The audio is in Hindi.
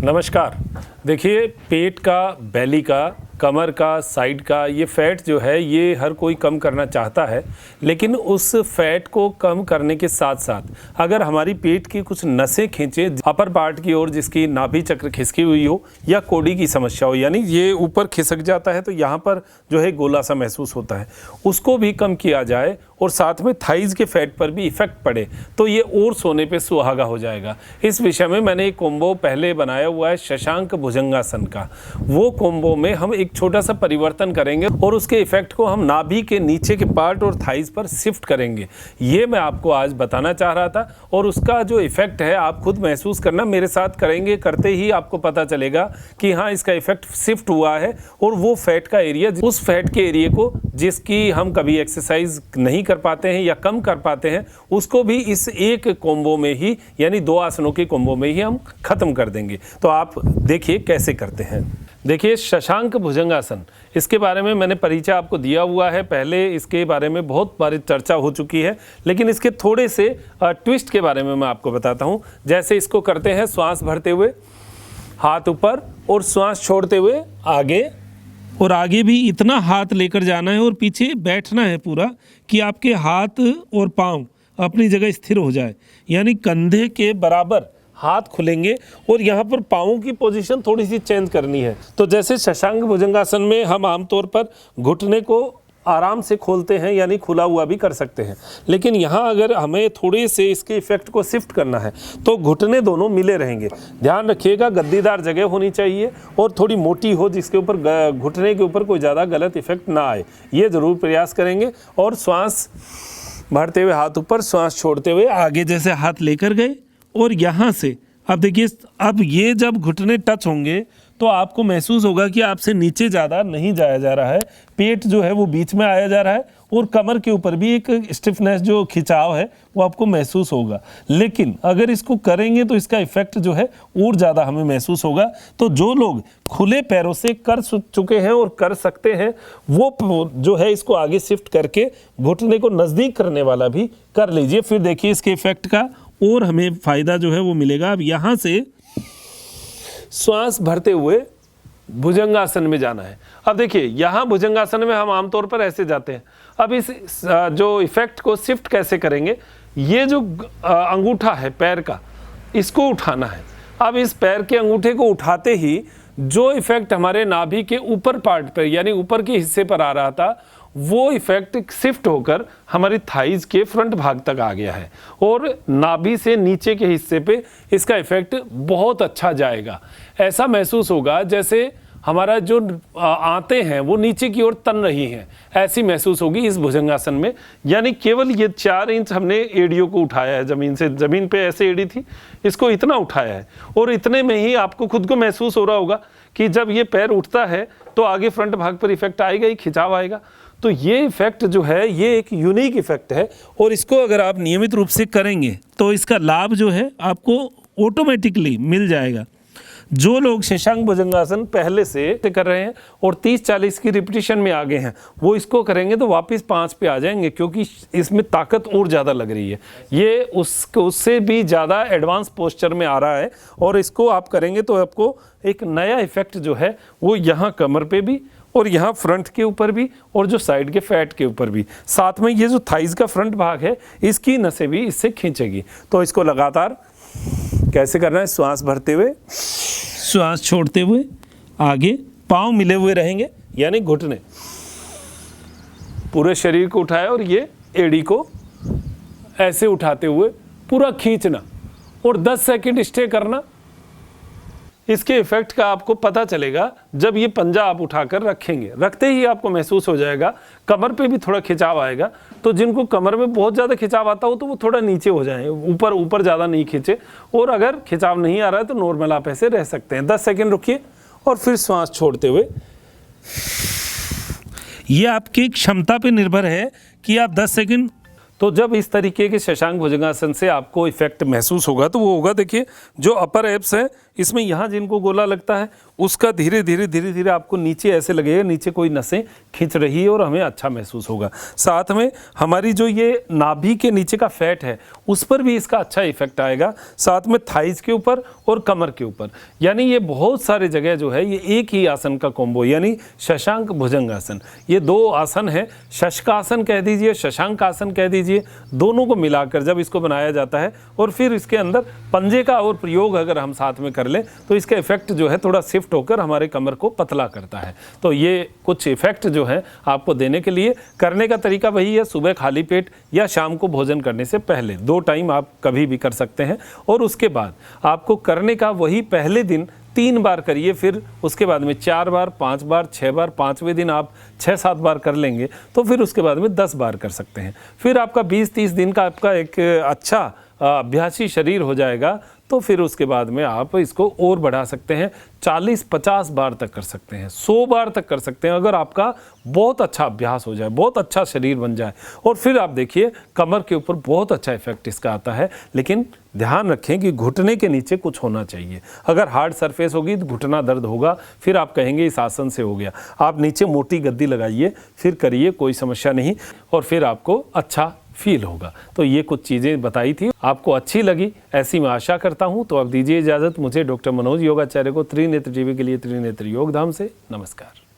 नमस्कार। देखिए, पेट का, बेली का, कमर का, साइड का ये फैट जो है ये हर कोई कम करना चाहता है, लेकिन उस फैट को कम करने के साथ साथ अगर हमारी पेट की कुछ नसें खींचे अपर पार्ट की ओर, जिसकी नाभि चक्र खिसकी हुई हो या कोड़ी की समस्या हो, यानी ये ऊपर खिसक जाता है तो यहाँ पर जो है गोला सा महसूस होता है, उसको भी कम किया जाए और साथ में थाइज के फैट पर भी इफेक्ट पड़े तो ये और सोने पे सुहागा हो जाएगा। इस विषय में मैंने एक कॉम्बो पहले बनाया हुआ है शशांक भुजंगासन का। वो कॉम्बो में हम एक छोटा सा परिवर्तन करेंगे और उसके इफेक्ट को हम नाभि के नीचे के पार्ट और थाइज पर शिफ्ट करेंगे। ये मैं आपको आज बताना चाह रहा था और उसका जो इफेक्ट है आप खुद महसूस करना, मेरे साथ करेंगे, करते ही आपको पता चलेगा कि हाँ इसका इफेक्ट शिफ्ट हुआ है। और वो फैट का एरिया, उस फैट के एरिया को जिसकी हम कभी एक्सरसाइज नहीं कर पाते हैं या कम कर पाते हैं, उसको भी इस एक कॉम्बो में ही, यानी 2 आसनों के कॉम्बो में ही हम खत्म कर देंगे। तो आप देखिए कैसे करते हैं। देखिए, शशांक भुजंगासन, इसके बारे में मैंने परिचय आपको दिया हुआ है, पहले इसके बारे में बहुत बार चर्चा हो चुकी है, लेकिन इसके थोड़े से ट्विस्ट के बारे में मैं आपको बताता हूँ। जैसे इसको करते हैं श्वास भरते हुए हाथ ऊपर और श्वास छोड़ते हुए आगे, और आगे भी इतना हाथ लेकर जाना है और पीछे बैठना है पूरा कि आपके हाथ और पाँव अपनी जगह स्थिर हो जाए, यानी कंधे के बराबर हाथ खुलेंगे और यहाँ पर पाँवों की पोजीशन थोड़ी सी चेंज करनी है। तो जैसे शशांक भुजंगासन में हम आमतौर पर घुटने को आराम से खोलते हैं, यानी खुला हुआ भी कर सकते हैं, लेकिन यहाँ अगर हमें थोड़े से इसके इफेक्ट को शिफ्ट करना है तो घुटने दोनों मिले रहेंगे। ध्यान रखिएगा, गद्दीदार जगह होनी चाहिए और थोड़ी मोटी हो जिसके ऊपर घुटने के ऊपर कोई ज़्यादा गलत इफेक्ट ना आए, ये ज़रूर प्रयास करेंगे। और श्वास भरते हुए हाथ ऊपर, श्वास छोड़ते हुए आगे जैसे हाथ लेकर गए और यहाँ से अब देखिए, अब ये जब घुटने टच होंगे तो आपको महसूस होगा कि आपसे नीचे ज़्यादा नहीं जाया जा रहा है, पेट जो है वो बीच में आया जा रहा है और कमर के ऊपर भी एक स्टिफनेस जो खिंचाव है वो आपको महसूस होगा। लेकिन अगर इसको करेंगे तो इसका इफेक्ट जो है और ज़्यादा हमें महसूस होगा। तो जो लोग खुले पैरों से कर चुके हैं और कर सकते हैं, वो जो है इसको आगे शिफ्ट करके घुटने को नज़दीक करने वाला भी कर लीजिए। फिर देखिए इसके इफेक्ट का और हमें फ़ायदा जो है वो मिलेगा। अब यहाँ से श्वास भरते हुए भुजंगासन में जाना है। अब देखिए, यहाँ भुजंगासन में हम आमतौर पर ऐसे जाते हैं। अब इस जो इफेक्ट को शिफ्ट कैसे करेंगे, ये जो अंगूठा है पैर का, इसको उठाना है। अब इस पैर के अंगूठे को उठाते ही जो इफेक्ट हमारे नाभि के ऊपर पार्ट पर, यानी ऊपर के हिस्से पर आ रहा था, वो इफेक्ट शिफ्ट होकर हमारी थाइज के फ्रंट भाग तक आ गया है और नाभि से नीचे के हिस्से पे इसका इफेक्ट बहुत अच्छा जाएगा। ऐसा महसूस होगा जैसे हमारा जो आंतें हैं वो नीचे की ओर तन रही हैं, ऐसी महसूस होगी इस भुजंगासन में। यानी केवल ये 4 इंच हमने एड़ियों को उठाया है ज़मीन से, ज़मीन पे ऐसे एड़ी थी, इसको इतना उठाया है और इतने में ही आपको खुद को महसूस हो रहा होगा कि जब ये पैर उठता है तो आगे फ्रंट भाग पर इफेक्ट आएगा ही, खिंचाव आएगा। तो ये इफेक्ट जो है ये एक यूनिक इफेक्ट है और इसको अगर आप नियमित रूप से करेंगे तो इसका लाभ जो है आपको ऑटोमेटिकली मिल जाएगा। जो लोग शशांक भुजंगासन पहले से कर रहे हैं और 30-40 की रिपीटिशन में आगे हैं, वो इसको करेंगे तो वापस 5 पे आ जाएंगे, क्योंकि इसमें ताकत और ज़्यादा लग रही है। ये उससे भी ज़्यादा एडवांस पोस्चर में आ रहा है और इसको आप करेंगे तो आपको एक नया इफेक्ट जो है वो यहाँ कमर पे भी और यहाँ फ्रंट के ऊपर भी और जो साइड के फैट के ऊपर भी, साथ में ये जो थाइज का फ्रंट भाग है इसकी नसें भी इससे खींचेगी। तो इसको लगातार कैसे करना है, श्वास भरते हुए, श्वास छोड़ते हुए आगे, पाँव मिले हुए रहेंगे, यानी घुटने, पूरे शरीर को उठाया और ये एड़ी को ऐसे उठाते हुए पूरा खींचना और 10 सेकंड स्टे करना। इसके इफेक्ट का आपको पता चलेगा जब ये पंजा आप उठाकर रखेंगे, रखते ही आपको महसूस हो जाएगा। कमर पे भी थोड़ा खिंचाव आएगा, तो जिनको कमर में बहुत ज़्यादा खिंचाव आता हो तो वो थोड़ा नीचे हो जाएं, ऊपर ज़्यादा नहीं खींचे, और अगर खिंचाव नहीं आ रहा है तो नॉर्मल आप ऐसे रह सकते हैं। 10 सेकंड रुकिए और फिर श्वास छोड़ते हुए, ये आपकी क्षमता पे निर्भर है कि आप 10 सेकंड। तो जब इस तरीके के शशांक भुजंगासन से आपको इफेक्ट महसूस होगा तो वो होगा, देखिए जो अपर एब्स है इसमें यहाँ जिनको गोला लगता है उसका धीरे धीरे आपको नीचे ऐसे लगेगा, नीचे कोई नसें खींच रही है और हमें अच्छा महसूस होगा। साथ में हमारी जो ये नाभि के नीचे का फैट है उस पर भी इसका अच्छा इफेक्ट आएगा, साथ में थाइज के ऊपर और कमर के ऊपर। यानी ये बहुत सारे जगह जो है ये एक ही आसन का कॉम्बो, यानी शशांक भुजंगासन, ये दो आसन है, शशकासन कह दीजिए, शशांक आसन कह दीजिए, दोनों को मिलाकर जब इसको बनाया जाता है और फिर इसके अंदर पंजे का और प्रयोग अगर हम साथ में कर लें तो इसका इफेक्ट जो है थोड़ा शिफ्ट होकर हमारे कमर को पतला करता है। तो ये कुछ इफेक्ट जो है आपको देने के लिए करने का तरीका वही है, सुबह खाली पेट या शाम को भोजन करने से पहले 2 टाइम आप कभी भी कर सकते हैं। और उसके बाद आपको करने का वही पहले दिन 3 बार करिए, फिर उसके बाद में 4 बार, 5 बार, 6 बार, 5वें दिन आप 6-7 बार कर लेंगे तो फिर उसके बाद में 10 बार कर सकते हैं। फिर आपका 20-30 दिन का आपका एक अच्छा अभ्यासी शरीर हो जाएगा तो फिर उसके बाद में आप इसको और बढ़ा सकते हैं, 40-50 बार तक कर सकते हैं, 100 बार तक कर सकते हैं अगर आपका बहुत अच्छा अभ्यास हो जाए, बहुत अच्छा शरीर बन जाए। और फिर आप देखिए कमर के ऊपर बहुत अच्छा इफेक्ट इसका आता है। लेकिन ध्यान रखें कि घुटने के नीचे कुछ होना चाहिए। अगर हार्ड सरफेस होगी तो घुटना दर्द होगा, फिर आप कहेंगे इस आसन से हो गया। आप नीचे मोटी गद्दी लगाइए, फिर करिए, कोई समस्या नहीं, और फिर आपको अच्छा फील होगा। तो ये कुछ चीज़ें बताई थी, आपको अच्छी लगी ऐसी मैं आशा करता हूँ। तो अब दीजिए इजाज़त मुझे, डॉक्टर मनोज योगाचार्य को, त्रिनेत्र टीवी के लिए त्रिनेत्र योगधाम से नमस्कार।